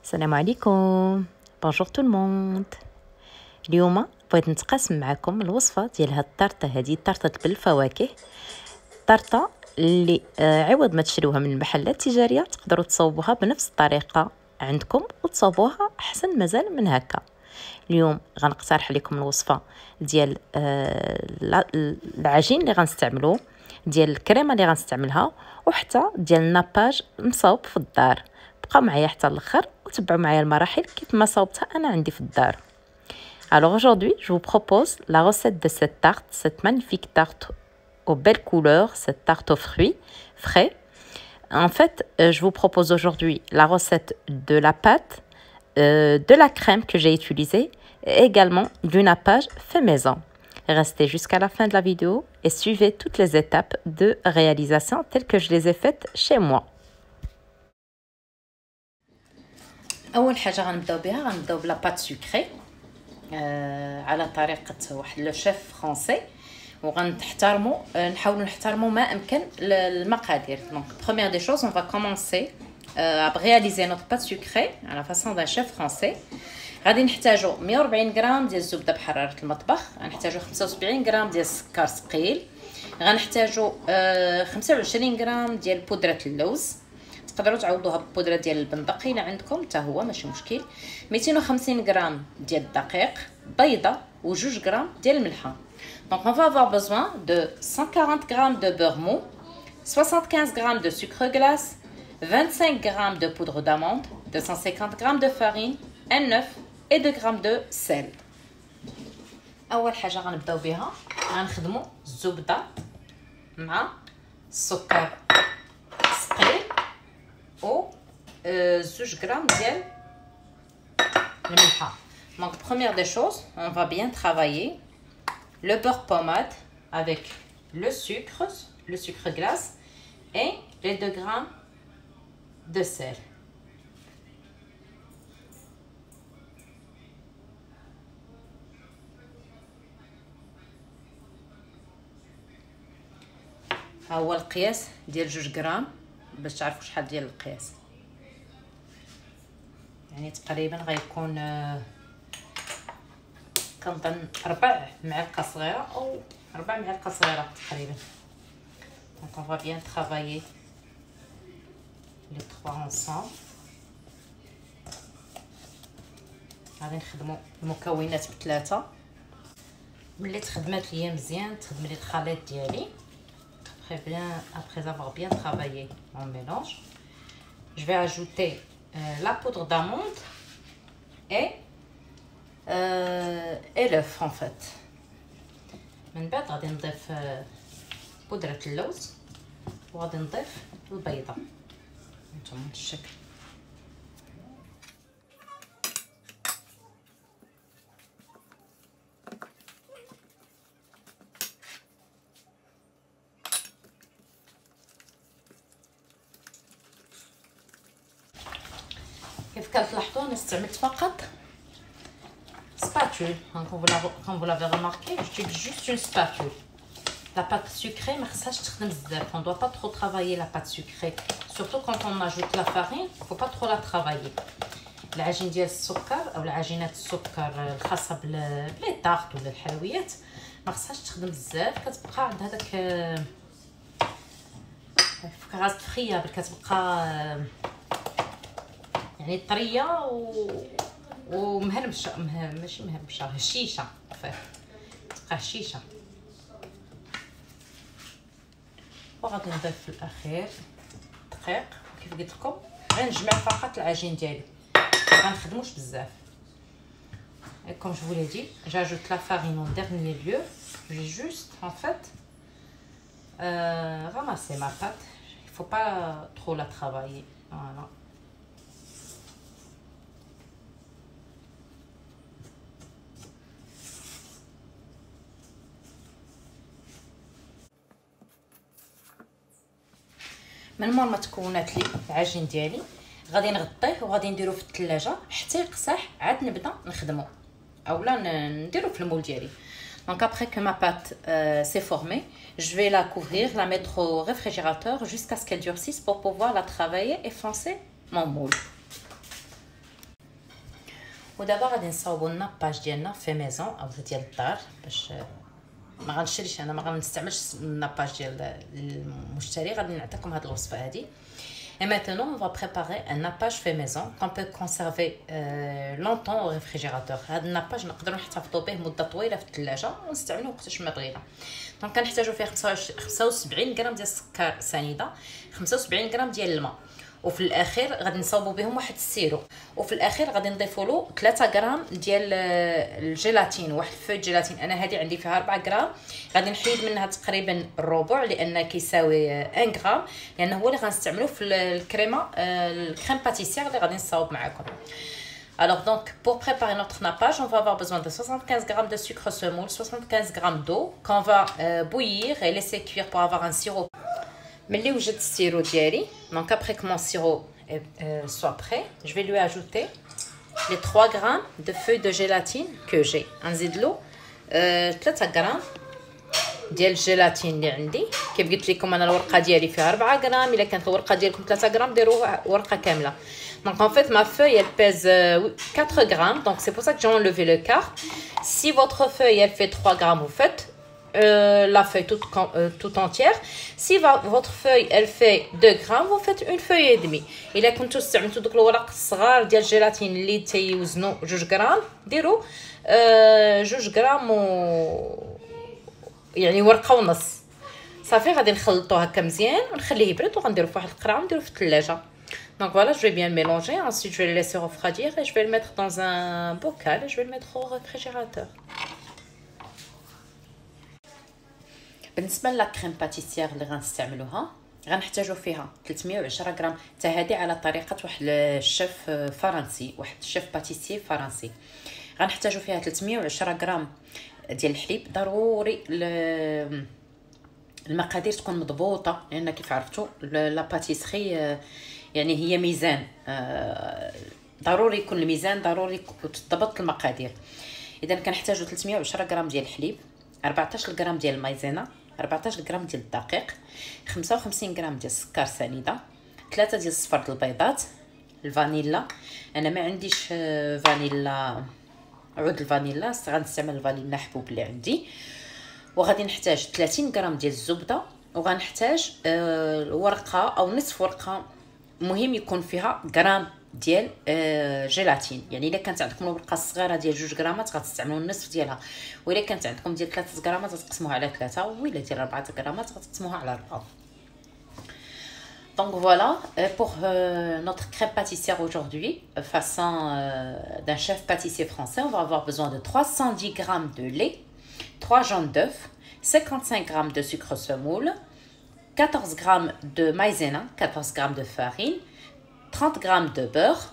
السلام عليكم. بونجور تو الموند. اليوم بغيت نتقاسم معكم الوصفه ديال هاد الطرطه. هذه طرطه بالفواكه، طرطه اللي عوض ما تشريوها من المحلات التجاريه تقدروا تصاوبوها بنفس الطريقه عندكم وتصاوبوها احسن مازال من هكا. اليوم غنقترح لكم الوصفه ديال العجين اللي غنستعملوه، ديال الكريمه اللي غنستعملها، وحتى ديال الناباج مصاوب في الدار. بقاو معايا حتى الاخر وتبعوا معايا المراحل كيف ما صاوبتها انا عندي في الدار. Alors aujourd'hui, je vous propose la recette de cette tarte, cette magnifique tarte aux belles couleurs, cette tarte aux fruits frais. En fait, je vous propose aujourd'hui la recette de la pâte, de la crème que j'ai utilisée et également du nappage fait maison. Restez jusqu'à la fin de la vidéo et suivez toutes les étapes de réalisation telles que je les ai faites chez moi. أول حاجة غنبداو بلا بات سكري على طريقة واحد لو شيف فرونسي، وغنحترموا نحاولوا نحترموا ما امكن المقادير. دونك première des choses, on va commencer à réaliser notre pâte sucrée à la façon d'un chef français. غادي نحتاجوا 140 غرام ديال الزبده بحراره المطبخ، غنحتاجوا 75 غرام ديال السكر ثقيل، غنحتاجوا 25 غرام ديال بودره اللوز، تقدروا تعوضوها ببودره ديال البندق الا عندكم حتى هو ماشي مشكل، 250 غرام ديال الدقيق، بيضه و2 غرام ديال الملحه. Donc on va avoir besoin de 140 g de beurre mou, 75 g de sucre glace, 25 g de poudre d'amande, 250 g de farine, un œuf et 2 g de sel. اول حاجه غنبداو بها غنخدموا الزبده مع السكر ثقيل و 2 غرام ديال الملحه. Donc première des choses, on va bien travailler le beurre pommade avec le sucre glace et les 2 grammes de sel. ها هو القياس ديال 2 غرام باش تعرفوا شحال ديال القياس، يعني تقريبا غيكون كنظن 4 معالق صغيره او 4 معالق صغيره تقريبا. Donc on va bien travailler les trois ensemble. غادي نخدموا المكونات بثلاثه. ملي تخدمات ليا مزيان تخدم لي الخليط ديالي après avoir bien travaillé mon mélange, je vais ajouter la poudre d'amande et l'œuf en fait. من بعد غادي نضيف بودرة اللوز وغادي نضيف البيضة هانتوما هاد الشكل. كيف كتلاحظوا انا استعملت فقط spatule. Donc quand vous l'avez remarqué, j'utilise juste une spatule. La pâte sucrée ما خصهاش تخدم بزاف. On doit pas trop travailler la pâte sucrée, surtout quand on ajoute la farine, faut pas trop la travailler. العجين ديال السكر او العجينات السكر الخاصه بلي طارط ولا الحلويات ما خصهاش تخدم بزاف، كتبقى عند هذاك فكراس فريابل، كتبقى يعني طريه ومهرمشه، ماشي مهرمشه، هشيشه، تبقى هشيشه. وغادي نضيف في الاخير دقيق. كيف قلت لكم غنجمع فقط العجين ديالي، ما غنخدموش بزاف. Et comme je vous l'ai dit, j'ajoute la farine en dernier lieu. J'ai juste en fait ramasser ma pâte. Il faut pas trop la travailler. Voilà. من مور ما تكونات لي العجين ديالي غادي نغطيه وغادي نديرو في الثلاجه حتى يقصح، عاد نبدا نخدمو اولا نديرو في المول ديالي. Donc après que ma pâte s'est formée, je vais la couvrir, la mettre au réfrigérateur jusqu'à ce qu'elle durcisse pour pouvoir la travailler et foncer mon moule. ودابا غادي نصاوبوا الناباج ديالنا في ميزون او ديال الدار باش ما غنشريش انا، ما غنستعملش الناباج ديال المشتري. غادي نعطيكم هذه الوصفه هذه. Et maintenant, on va préparer un nappage fait maison qu'on peut conserver longtemps au réfrigérateur. هذا الناباج نقدروا نحتفظوا به مده طويله في الثلاجه ونستعملوه وقتاش ما بغينا. دونك كنحتاجوا فيه 75 غرام ديال السكر سنيده، 75 غرام ديال الماء، وفي الاخير غادي نصاوبوا بهم واحد السيرو، وفي الاخير غادي نضيفوا له 3 غرام ديال الجيلاتين، واحد فوي جيلاتين. انا هذه عندي فيها 4 غرام، غادي نحيد منها تقريبا الربع لان كيساوي 1 غرام، لان هو اللي غنستعملوه في الكريمه الكريم باتيسير اللي غادي نصاوب معكم. Alors donc, pour préparer notre nappage, on va avoir besoin de 75 g de sucre semoule, 75 g d'eau qu'on va bouillir et laisser cuire pour avoir un sirop. Mais وجدت السيرو ديالي. Donc après que mon sirop soit prêt, je vais lui ajouter les 3 g de feuilles de gélatine que j'ai. نزيد له 3 g ديال الجيلاتين اللي عندي. كيف قلت لكم انا الورقه ديالي فيها 4 غرام، الا كانت الورقه ديالكم 3 غرام ديروا ورقه كامله. Donc en fait ma feuille elle pèse 4 grammes, donc c'est pour ça que j'ai enlevé le quart. Si votre feuille elle fait 3 grammes, vous faites la feuille toute entière. Si votre feuille elle fait 2 grammes, vous faites une feuille et demie. الا كنتو استعملتوا دوك الورق الصغار ديال الجيلاتين اللي تيوزنوا 2 غرام، ديروا 2 غرام يعني ورقه ونص صافي. غادي نخلطوه هكا مزيان ونخليه يبرد وغنديرو في واحد القرعه ونديرو في الثلاجه. Donc voilà, je vais bien le mélanger. Ensuite, je vais le laisser refroidir et je vais le mettre dans un bocal et je vais le mettre au réfrigérateur. بالنسبه للكريم باتيسير اللي غنستعملوها غنحتاجو فيها 310 غرام. حتى هذه على طريقه واحد الشيف فرنسي، واحد الشيف باتيسير فرنسي. غنحتاجو فيها 310 غرام ديال الحليب. ضروري المقادير تكون مضبوطه، لان كيف عرفتوا لا باتيسري يعني هي ميزان، ضروري يكون الميزان، ضروري تضبط المقادير. اذا كنحتاجو 310 غرام ديال الحليب، 14 غرام ديال المايزينا، 14 غرام ديال الدقيق، 55 غرام ديال السكر سنيده، 3 ديال صفر البيضات، الفانيلا. انا ما عنديش فانيلا عود الفانيلا، غنستعمل الفانيلا حبوب اللي عندي. وغادي نحتاج 30 غرام ديال الزبده، وغنحتاج ورقه او نصف ورقه، مهم يكون فيها غرام ديال جيلاتين. يعني الا كانت عندكم الورقه الصغيره ديال 2 غرامات غتستعملوا النصف ديالها، والا كانت عندكم ديال 3 غرامات غتقسموها على 3، ولا ديال 4 غرامات غتقسموها على 4. Donc voilà pour notre crème pâtissière aujourd'hui, façon d'un chef pâtissier français. On va avoir besoin de 310 g de lait, 3 jaunes d'œufs, 55 g de sucre semoule, 14 g de maïzena, 14 g de farine, 30 g de beurre,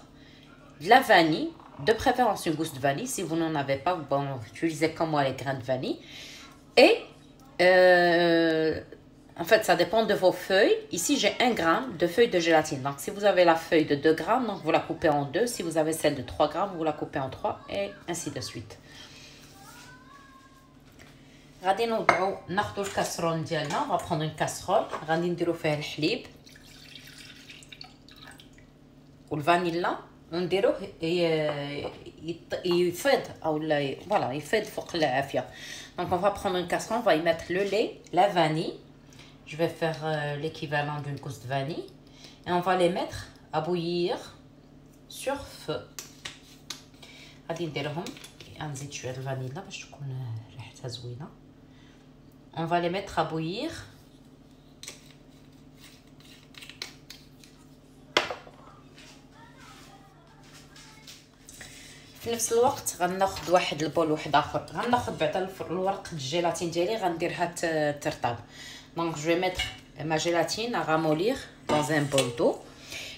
de la vanille, de préférence une gousse de vanille. Si vous n'en avez pas, vous pouvez utiliser comme moi les grains de vanille. Et en fait, ça dépend de vos feuilles. Ici, j'ai 1 g de feuilles de gélatine. Donc, si vous avez la feuille de 2 g, donc vous la coupez en 2. Si vous avez celle de 3 g, vous la coupez en 3 et ainsi de suite. غادي ناخذوا الكاسرون ديالنا. on va prendre une casserole. غادي نديروا فيها الحليب والفانيلا ونديروه يفيض او لا فوالا يفيض فوق العافيه. Donc on va prendre une casserole, on va y mettre le lait, la vanille. Je vais faire l'équivalent d'une gousse de vanille et on va les mettre à bouillir sur feu. غادي نديرهم نزيد شويه الفانيلا باش تكون ريحتها زوينه. On va les mettre à bouillir. في نفس الوقت غناخذ واحد البول واحد اخر، غناخذ بعدا الورق الجيلاتين ديالي غنديرها ترطب. Donc je vais mettre ma gélatine à ramollir dans un bol d'eau.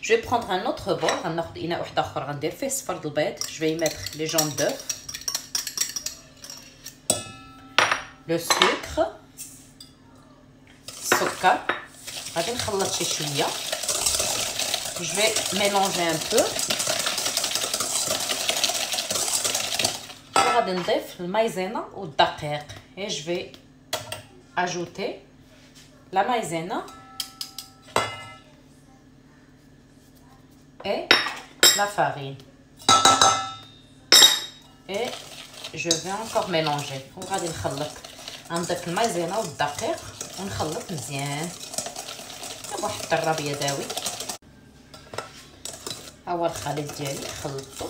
Je vais prendre un autre bol, غناخذ اناء واحد اخر غندير فيه صفر البيض. Je vais y mettre les jaunes d'œufs, le sucre، السكر. غادي نخلط شي شويه. Je vais mélanger un peu. غادي نضيف المايزينا والدقيق. Et je vais ajouter la maïzena et la farine. et je vais encore mélanger. وغادي نخلط غنضيف المايزينا والدقيق ونخلط مزيان بواحد الطراب يدوي. ها هو الخليط ديالي خلطته.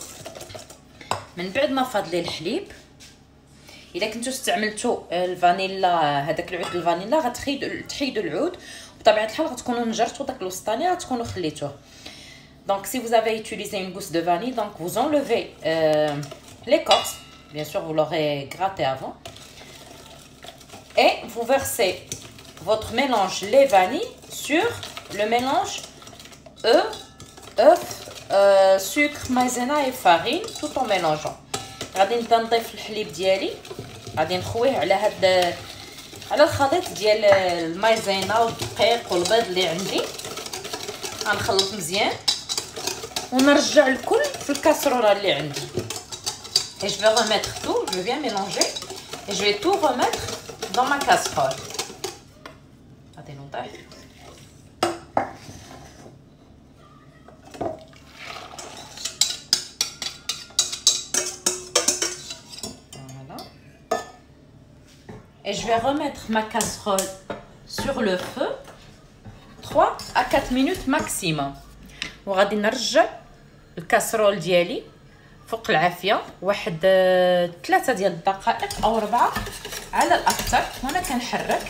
من بعد ما فاض لي الحليب، الا كنتو استعملتوا الفانيلا هذاك العود الفانيلا غتحيدوا العود، بطبيعه الحال غتكونوا نجرتوا داك الوسطاني غتكونوا خليتوه. Donc si vous avez utilisé une gousse de vanille, donc vous enlevez l'écorce, bien sûr vous l'aurez gratté avant, et vous versez votre mélange lait vanille sur le mélange œuf, sucre, maïzena et farine, tout en mélangeant. غادي نبدا نضيف الحليب ديالي، غادي نخويه على الخليط ديال المايزينا والدقيق والبيض اللي عندي. غنخلط مزيان ونرجع الكل في الكاسرونه اللي عندي. Et je vais remettre tout, je vais bien mélanger et je vais tout remettre dans ma casserole. غادي نوضح. Et je vais remettre ma casserole sur le feu 3 à 4 minutes maximum. وغادي نرجع الكاسرول ديالي فوق العافيه واحد 3 ديال الدقائق او 4 على الاكثر، وانا كنحرك.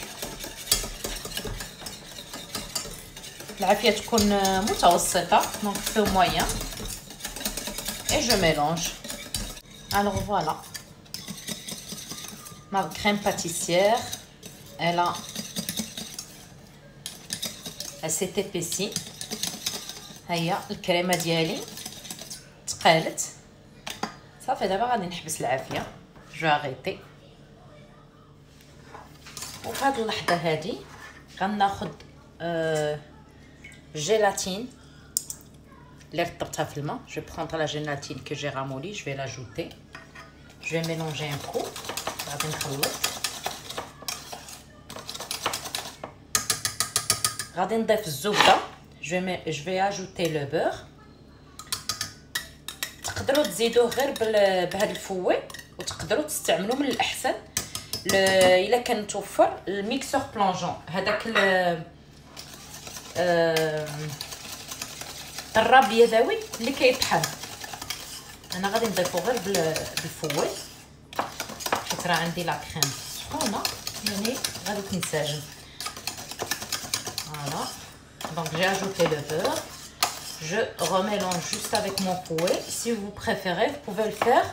العافيه تكون متوسطه دونك فو موين. et je mélange. Alors voilà, ma crème pâtissière, elle s'est épaissie. هيا الكريمه ديالي تقالت صافي. دابا غادي نحبس العافيه، جو اغيتي. وفي هذه اللحظه هذه غناخذ جيلاتين اللي رطبتها في الماء. جو برونطر لا جيلاتين كو جي رامولي، جو في لاجوتي، جو في ميلونجي ان كو. غادي نخلط. غادي نضيف الزبده. je vais ajouter le beurre. تقدروا تزيدوه غير بهذا الفوي، وتقدروا تستعملوا من الاحسن الا كان متوفر الميكسور بلونجون، هذاك الطراب اليدوي اللي كيطحن. انا غادي نضيفو غير بالفوي حيت راه عندي لا كريم سخونه، يعني غادي تنسجم. فوالا. Donc j'ai ajouté le beurre, je remélange juste avec mon fouet. Si vous préférez, vous pouvez le faire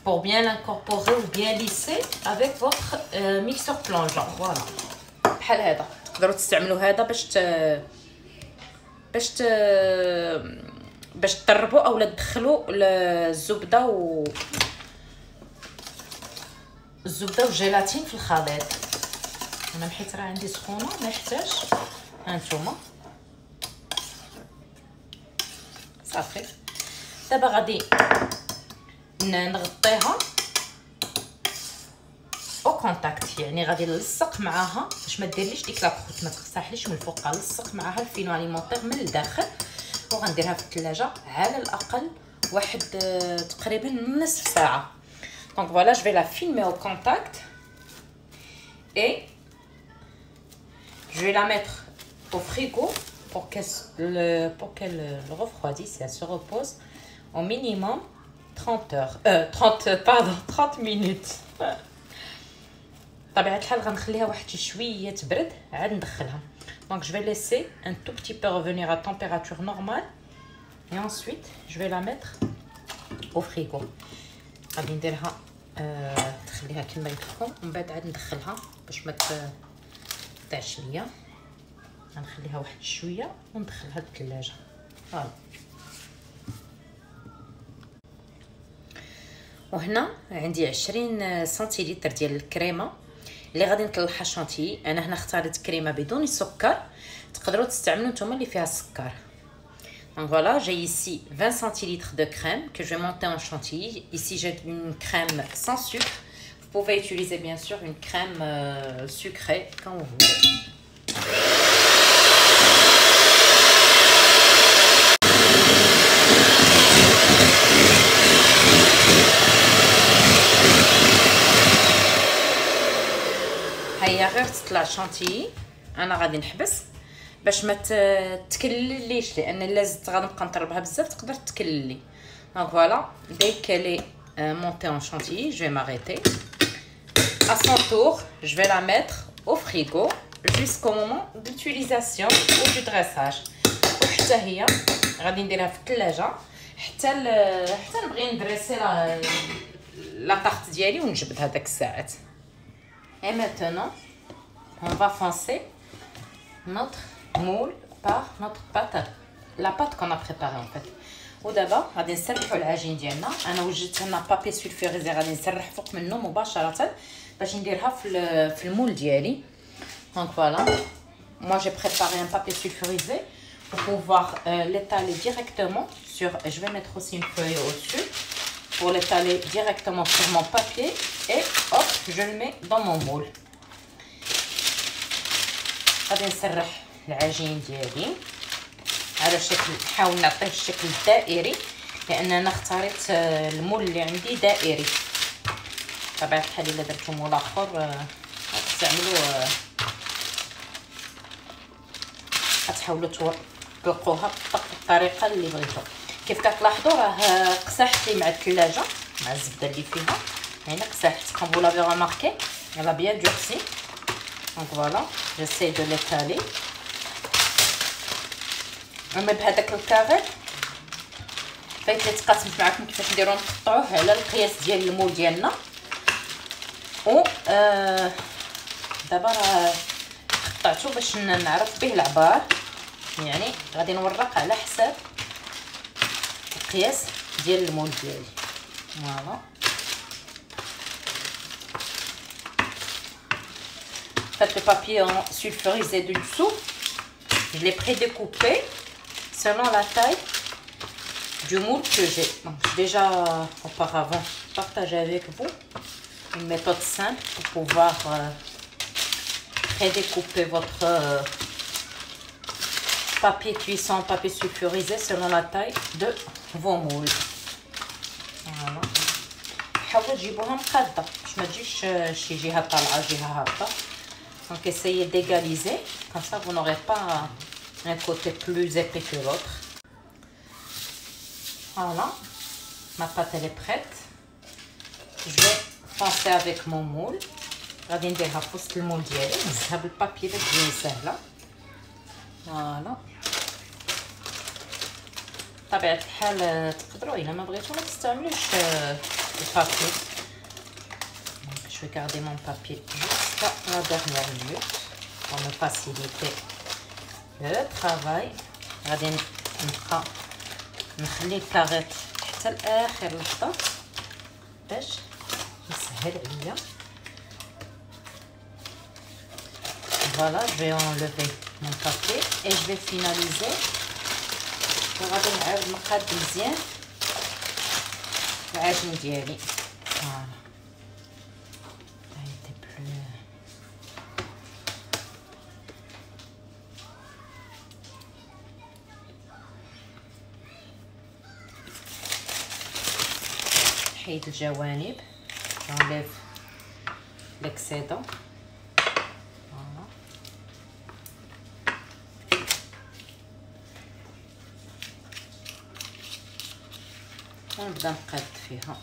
pour bien l'incorporer ou bien lisser avec votre mixeur plongeant. Voilà. بحال هذا تقدروا تستعملوا هذا باش تطربوا اولا تدخلوا الزبده والجيلاتين في الخليط. انا حيت راه عندي سخونه ما يحتاج. هانتوما صافي. دابا غادي نغطيها او كونتاكت، يعني غادي نلصق معاها باش ما ديرليش ديك لاكروت، ما تقصحليش من الفوق. نلصق معاها الفينو اليمونطير من الداخل، وغنديرها في الثلاجه على الاقل واحد تقريبا نصف ساعه. دونك فوالا جو في لا فيلمي او كونتاكت et je vais la mettre au frigo pour qu'elle refroidisse et elle se repose au minimum 30 minutes. بطبيعه الحال غنخليها واحد شويه تبرد عاد ندخلها. Donc je vais laisser un tout petit peu revenir à température normale et ensuite je vais la mettre au frigo. غادي نديرها تخليها كما يكون، ومن بعد عاد ندخلها باش ما تقطعش ليا. غنخليها واحد شويه وندخلها للثلاجه. فوالا. وهنا عندي 20 سنتيلتر ديال الكريمه اللي غادي نطلعها شانتيي. انا هنا اختاريت كريمه بدون السكر، تقدروا تستعملوا نتوما اللي فيها السكر. Donc voilà, j'ai ici 20 centilitres de crème que je vais monter en chantilly. Ici j'ai une crème sans sucre. Vous pouvez utiliser bien sûr une crème sucrée quand vous voulez. الصوص تاع الشانتيي انا غادي نحبس باش ما تكلليش، لان الا زدت غنبقى نطربها بزاف تقدر تكللي. دونك فوالا dès qu'elle est montée en chantilly je vais m'arrêter. À son tour je vais la mettre au frigo jusqu'au moment d'utilisation ou du dressage. وحتى هي غادي نديرها في الثلاجه حتى نبغي ندريسي لا طارت ديالي ونجبدها داك الساعات. Et maintenant on va foncer notre moule par notre pâte, la pâte qu'on a préparée en fait. ودابا غادي نسرحوا العجين ديالنا. انا وجدت هنا بابي سولفوريزي غادي نسرح فوق منه مباشره باش نديرها في المول ديالي. Donc voilà, moi j'ai préparé un papier sulfurisé pour pouvoir l'étaler directement sur, je vais mettre aussi une feuille au-dessus pour l'étaler directement sur mon papier et hop je le mets dans mon moule. غادي نسرح العجين ديالي على شكل، نحاول نعطيه الشكل الدائري لان انا اختاريت المول اللي عندي دائري. طبعا بحال الا درتو مول اخر غتستعملوا غتحاولوا تطلقوها بالطريقه اللي بغيتو. كيف كتلاحظوا راه قسحت لي مع الثلاجه مع الزبده اللي فيها، يعني قسحت كون فو لافي رماركي elle a bien durci. Donc voilà, j'essaie de l'étaler. اما بهذاك الكاري فايت لي تقاسمت معكم كيفاش نديرو نقطعوه على القياس ديال المول ديالنا. و دابا راه قطعته باش نعرف به العبار، يعني غادي نورق على حساب القياس ديال المول ديالي. فوالا faites le papier en sulfurisé du dessous, je l'ai prédécoupé selon la taille du moule que j'ai. Donc j'ai déjà auparavant partagé avec vous une méthode simple pour pouvoir prédécouper votre papier cuisson, papier sulfurisé selon la taille de vos moules. Voilà. حاولوا تجيبوها مقاده باش ما تجيش شي جهه طالعه جهه هابطه. Donc essayez d'égaliser, comme ça vous n'aurez pas un côté plus épais que l'autre. Voilà, ma pâte elle est prête. Je vais foncer avec mon moule. غادي نديرها في وسط المول ديالي نهزها بالبابي داك تجي سهله. فوالا بطبيعه الحال تقدروا الا ما بغيتو ما تستعملوش البابي. Je vais garder mon papier jusqu'à la dernière minute pour me faciliter le travail. غادي نبقى نخلي الكاغيط حتى لاخر لحظه باش يسهل عليا. Voilà, je vais enlever mon papier et je vais finaliser. غادي نعاود نقاد مزيان العجين ديالي. فوالا نحيد الجوانب، j'enlève l'excédent. ونبدا نقاد فيها.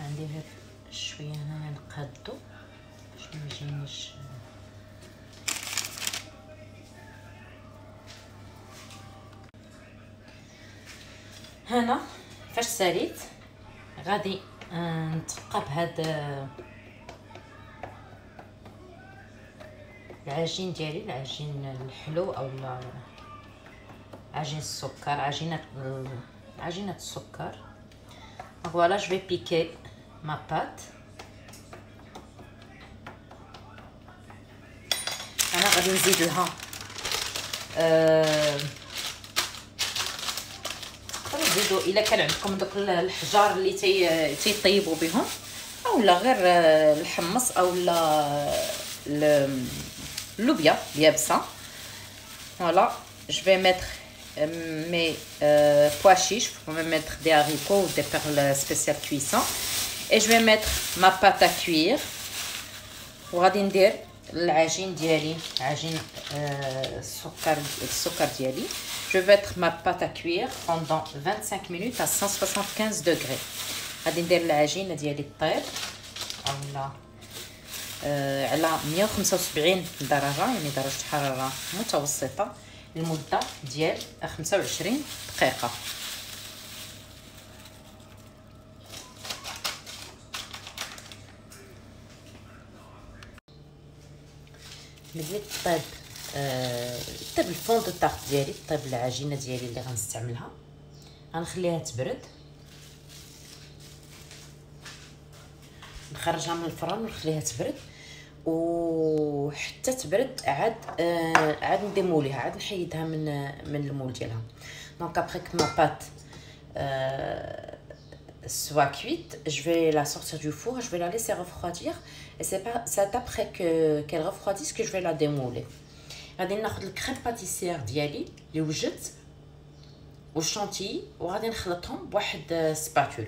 عندي غير شويه هنا نقادو باش ما يجينيش هنا. فاش ساليت غادي نتقى بهذا العجين ديالي، العجين الحلو او عجين السكر، عجينه السكر. فوالا جو في بيكي ما بات. انا غادي نزيد لها تقدروا تزيدوا الا كان عندكم دوك الحجار اللي تيطيبوا بهم، اولا غير الحمص اولا اللوبيا اليابسه. Voilà, je vais mettre mes pois chiches. Vous pouvez mettre des haricots ou des perles spéciales cuisson. Et je vais mettre ma pâte à cuire. وغادي ندير العجين ديالي عجين السكر ديالي. Je vais mettre ma pâte à cuire pendant 25 minutes à 175 degrés. غادي ندير العجينه ديالي طيب اولا على 175 درجه، يعني درجه حراره متوسطه لمده ديال 25 دقيقه. ملي طيب طيب الفون دو طارت ديالي، طيب العجينه ديالي اللي غنستعملها، غنخليها تبرد، نخرجها من الفران ونخليها تبرد، وحتى تبرد عاد نديموليها، عاد نحيدها من المول ديالها. دونك ابري كو ما بات soit cuite, je vais la sortir du four, je vais la laisser refroidir et c'est après qu'elle refroidisse que je vais la démouler. غادي ناخذ الكريم باتيسير ديالي اللي وجدت والشانتي وغادي نخلطهم بواحد سباتول.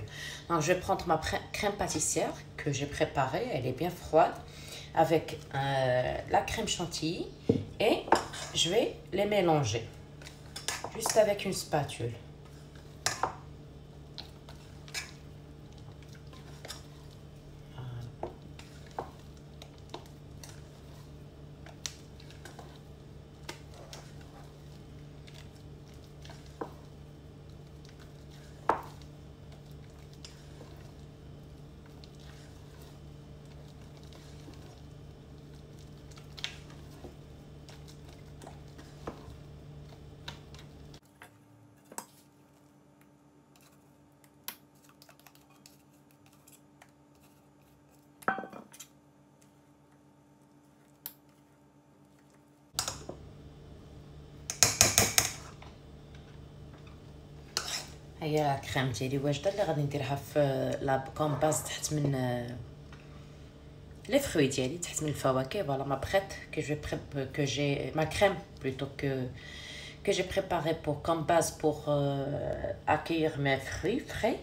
Donc je vais prendre ma crème pâtissière que j'ai préparée, elle est bien froide, avec la crème chantilly et je vais les mélanger juste avec une spatule. هي كريم ديالي واجده اللي غادي نديرها في لا كوم باز تحت من لي فروي ديالي، تحت من الفواكه. فوالا ما بريت que j'ai ma crème plutôt que j'ai préparé pour comme base pour accueillir mes fruits frais.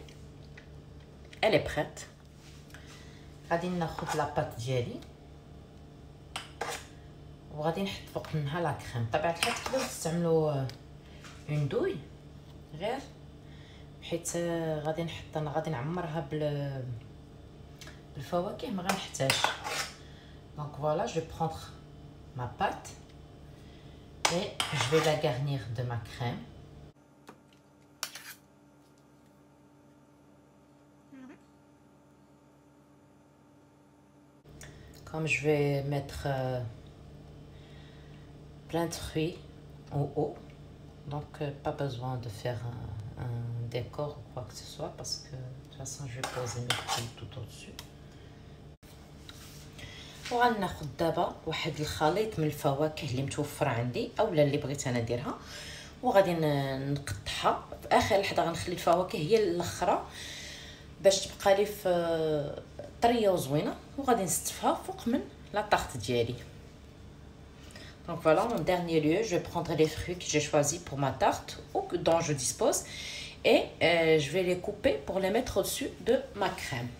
Elle est prête. غادي ناخذ لا بات ديالي وغادي نحط فوق منها لا كريم. طبعا الحال تقدروا تستعملوا اون دوي غير حيت غادي نعمرها بالفواكه ما غنحتاج. Donc voilà, je vais prendre ma pâte et je vais la garnir de ma crème. Comme je vais mettre plein de fruits en haut, donc pas besoin de faire un décor ou quoi que ce soit parce que de toute façon je vais poser mes fruits tout au-dessus. وغناخذ دابا واحد الخليط من الفواكه اللي متوفره عندي اولا اللي بغيت انا نديرها، وغادي نقطعها في اخر لحظه. غنخلي الفواكه هي الاخرى باش تبقى لي في طريه وزوينه، وغادي نستفها فوق من لا طارت ديالي. Donc voilà, en dernier lieu, je vais prendre les fruits que j'ai choisis pour ma tarte ou dont je dispose et je vais les couper pour les mettre au-dessus de ma crème.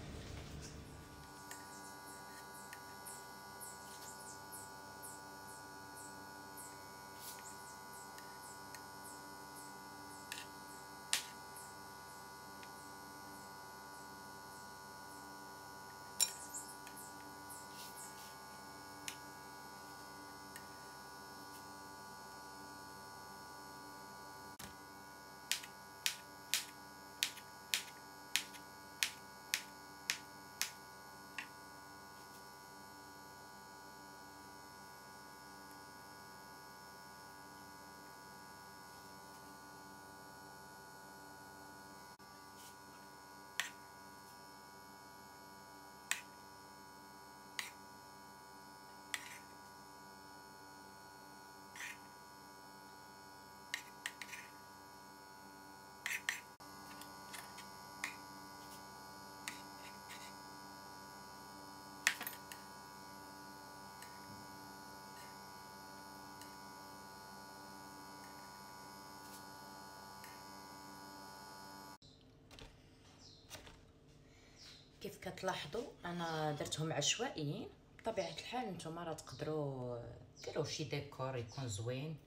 كيف كتلاحظوا انا درتهم عشوائيين. بطبيعه الحال نتوما راه تقدروا ديروا شي ديكور يكون زوين.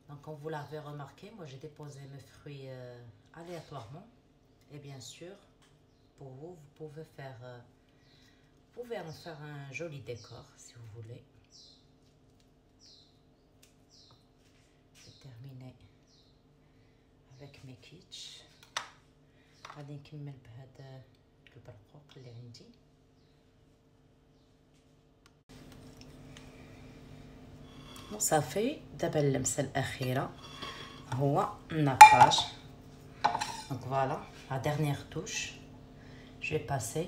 Donc comme vous l'avez remarqué, moi j'ai déposé mes fruits aléatoirement. Et bien sûr, pour vous, vous pouvez en faire un joli décor si vous voulez. J'ai terminé avec mes quiches. غادي نكمل بهذا البرقوق اللي عندي. وصافي دابا اللمسه الاخيره هو الناباج. Donc voilà la dernière touche. Je vais passer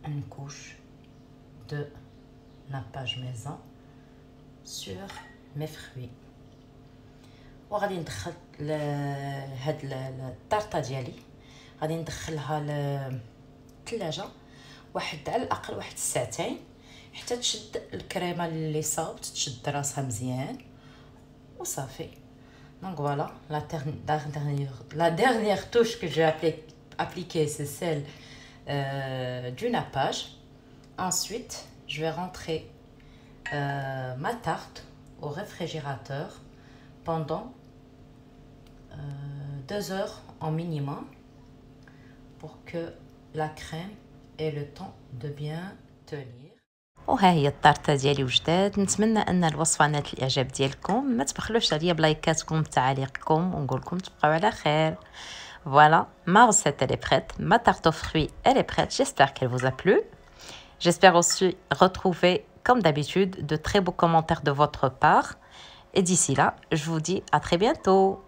une couche de nappage maison sur mes fruits. وغادي ندخل هاد الطارطه ديالي غادي ندخلها للثلاجه واحد على الاقل واحد الساعتين حتى تشد الكريمه اللي صاوبت تشد راسها مزيان وصافي. Donc voilà, la dernière touche que j'ai appliquée, c'est celle du nappage. Ensuite, je vais rentrer ma tarte au réfrigérateur pendant 2 heures en minimum pour que la crème ait le temps de bien tenir. وها هي الطارطه ديالي وجداد. نتمنى ان الوصفه نالت الاعجاب ديالكم. ما تبخلوش عليا بلايكاتكم بتعاليقكم ونقولكم تبقاو على خير. Voilà, ma recette elle est prête, ma tarte aux fruits elle est prête. J'espère qu'elle vous a plu. J'espère aussi retrouver comme d'habitude de très beaux commentaires de votre part. Et d'ici là, je vous dis à très bientôt.